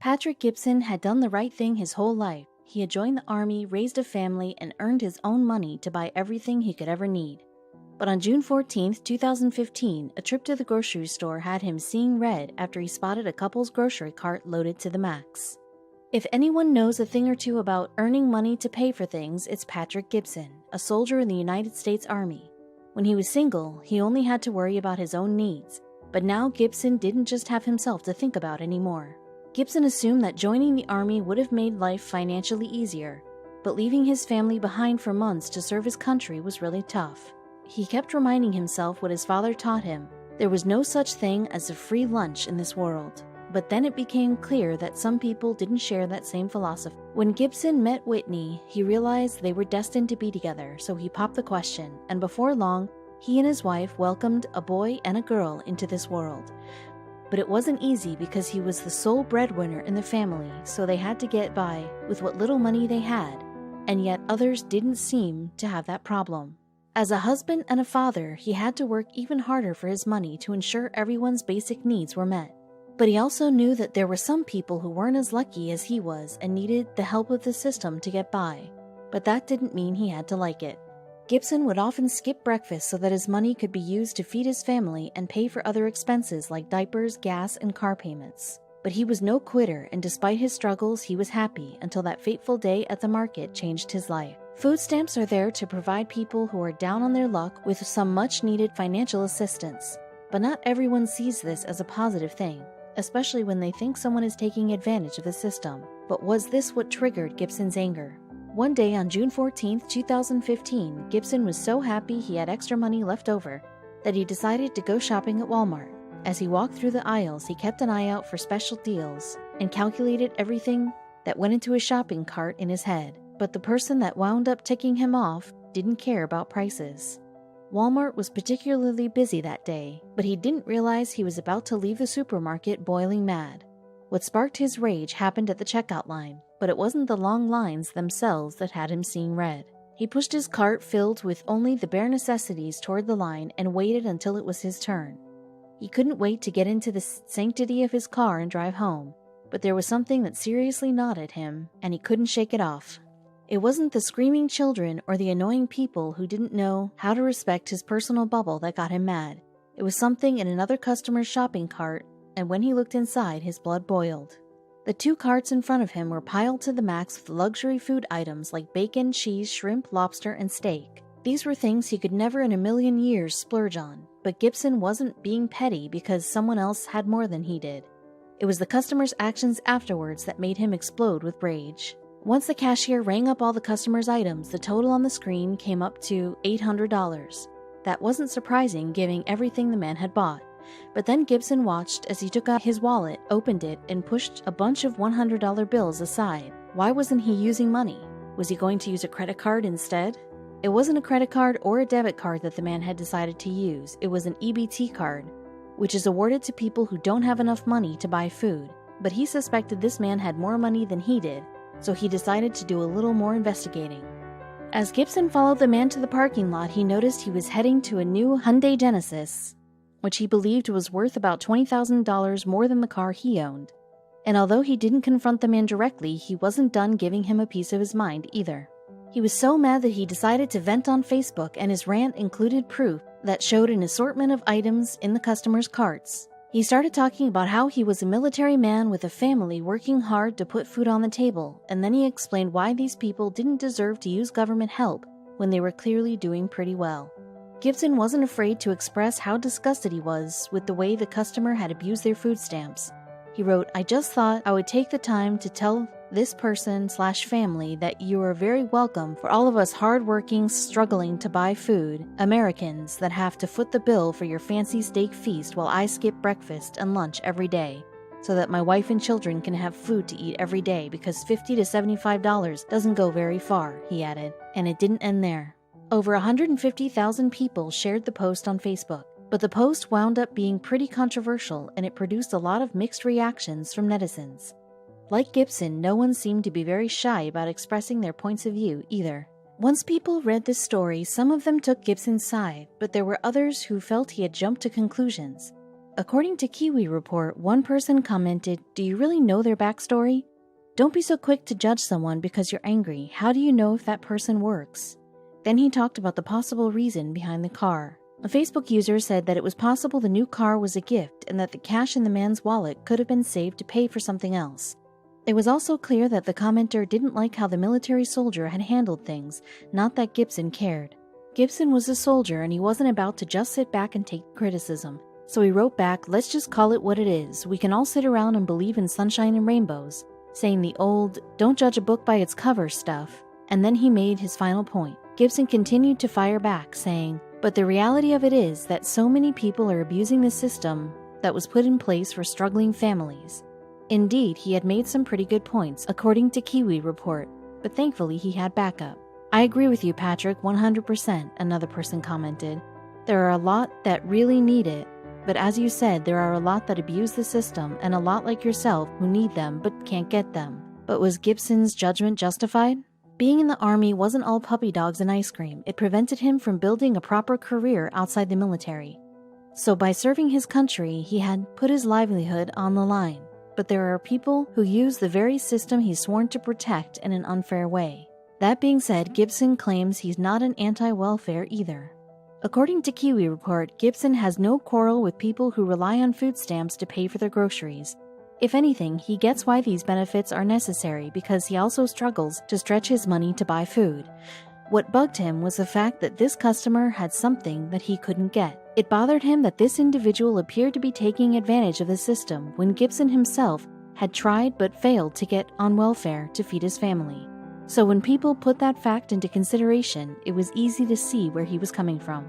Patrick Gibson had done the right thing his whole life. He had joined the army, raised a family, and earned his own money to buy everything he could ever need. But on June 14, 2015, a trip to the grocery store had him seeing red after he spotted a couple's grocery cart loaded to the max. If anyone knows a thing or two about earning money to pay for things, it's Patrick Gibson, a soldier in the United States Army. When he was single, he only had to worry about his own needs, but now Gibson didn't just have himself to think about anymore. Gibson assumed that joining the army would have made life financially easier, but leaving his family behind for months to serve his country was really tough. He kept reminding himself what his father taught him: there was no such thing as a free lunch in this world. But then it became clear that some people didn't share that same philosophy. When Gibson met Whitney, he realized they were destined to be together, so he popped the question, and before long, he and his wife welcomed a boy and a girl into this world. But it wasn't easy because he was the sole breadwinner in the family, so they had to get by with what little money they had, and yet others didn't seem to have that problem. As a husband and a father, he had to work even harder for his money to ensure everyone's basic needs were met. But he also knew that there were some people who weren't as lucky as he was and needed the help of the system to get by. But that didn't mean he had to like it. Gibson would often skip breakfast so that his money could be used to feed his family and pay for other expenses like diapers, gas, and car payments. But he was no quitter, and despite his struggles, he was happy until that fateful day at the market changed his life. Food stamps are there to provide people who are down on their luck with some much-needed financial assistance. But not everyone sees this as a positive thing, especially when they think someone is taking advantage of the system. But was this what triggered Gibson's anger? One day on June 14, 2015, Gibson was so happy he had extra money left over that he decided to go shopping at Walmart. As he walked through the aisles, he kept an eye out for special deals and calculated everything that went into his shopping cart in his head. But the person that wound up ticking him off didn't care about prices. Walmart was particularly busy that day, but he didn't realize he was about to leave the supermarket boiling mad. What sparked his rage happened at the checkout line, but it wasn't the long lines themselves that had him seeing red. He pushed his cart filled with only the bare necessities toward the line and waited until it was his turn. He couldn't wait to get into the sanctity of his car and drive home, but there was something that seriously gnawed at him, and he couldn't shake it off. It wasn't the screaming children or the annoying people who didn't know how to respect his personal bubble that got him mad. It was something in another customer's shopping cart, and when he looked inside, his blood boiled. The two carts in front of him were piled to the max with luxury food items like bacon, cheese, shrimp, lobster, and steak. These were things he could never in a million years splurge on, but Gibson wasn't being petty because someone else had more than he did. It was the customer's actions afterwards that made him explode with rage. Once the cashier rang up all the customer's items, the total on the screen came up to $800. That wasn't surprising given everything the man had bought. But then Gibson watched as he took out his wallet, opened it, and pushed a bunch of $100 bills aside. Why wasn't he using money? Was he going to use a credit card instead? It wasn't a credit card or a debit card that the man had decided to use. It was an EBT card, which is awarded to people who don't have enough money to buy food. But he suspected this man had more money than he did, so he decided to do a little more investigating. As Gibson followed the man to the parking lot, he noticed he was heading to a new Hyundai Genesis, which he believed was worth about $20,000 more than the car he owned. And although he didn't confront the man directly, he wasn't done giving him a piece of his mind either. He was so mad that he decided to vent on Facebook, and his rant included proof that showed an assortment of items in the customers' carts. He started talking about how he was a military man with a family working hard to put food on the table, and then he explained why these people didn't deserve to use government help when they were clearly doing pretty well. Gibson wasn't afraid to express how disgusted he was with the way the customer had abused their food stamps. He wrote, "I just thought I would take the time to tell this person/family that you are very welcome for all of us hard-working, struggling to buy food Americans that have to foot the bill for your fancy steak feast while I skip breakfast and lunch every day, so that my wife and children can have food to eat every day because $50 to $75 doesn't go very far," he added. And it didn't end there. Over 150,000 people shared the post on Facebook, but the post wound up being pretty controversial, and it produced a lot of mixed reactions from netizens. Like Gibson, no one seemed to be very shy about expressing their points of view either. Once people read this story, some of them took Gibson's side, but there were others who felt he had jumped to conclusions. According to Kiwi Report, one person commented, "Do you really know their backstory? Don't be so quick to judge someone because you're angry. How do you know if that person works?" Then he talked about the possible reason behind the car. A Facebook user said that it was possible the new car was a gift and that the cash in the man's wallet could have been saved to pay for something else. It was also clear that the commenter didn't like how the military soldier had handled things, not that Gibson cared. Gibson was a soldier and he wasn't about to just sit back and take criticism. So he wrote back, "Let's just call it what it is. We can all sit around and believe in sunshine and rainbows," saying the old, "don't judge a book by its cover" stuff. And then he made his final point. Gibson continued to fire back, saying, "But the reality of it is that so many people are abusing the system that was put in place for struggling families." Indeed, he had made some pretty good points, according to Kiwi Report, but thankfully he had backup. "I agree with you, Patrick, 100%, another person commented. "There are a lot that really need it, but as you said, there are a lot that abuse the system, and a lot like yourself who need them but can't get them." But was Gibson's judgment justified? Being in the Army wasn't all puppy dogs and ice cream. It prevented him from building a proper career outside the military. So by serving his country, he had put his livelihood on the line. But there are people who use the very system he's sworn to protect in an unfair way. That being said, Gibson claims he's not an anti-welfare either. According to Kiwi Report, Gibson has no quarrel with people who rely on food stamps to pay for their groceries. If anything, he gets why these benefits are necessary because he also struggles to stretch his money to buy food. What bugged him was the fact that this customer had something that he couldn't get. It bothered him that this individual appeared to be taking advantage of the system when Gibson himself had tried but failed to get on welfare to feed his family. So when people put that fact into consideration, it was easy to see where he was coming from.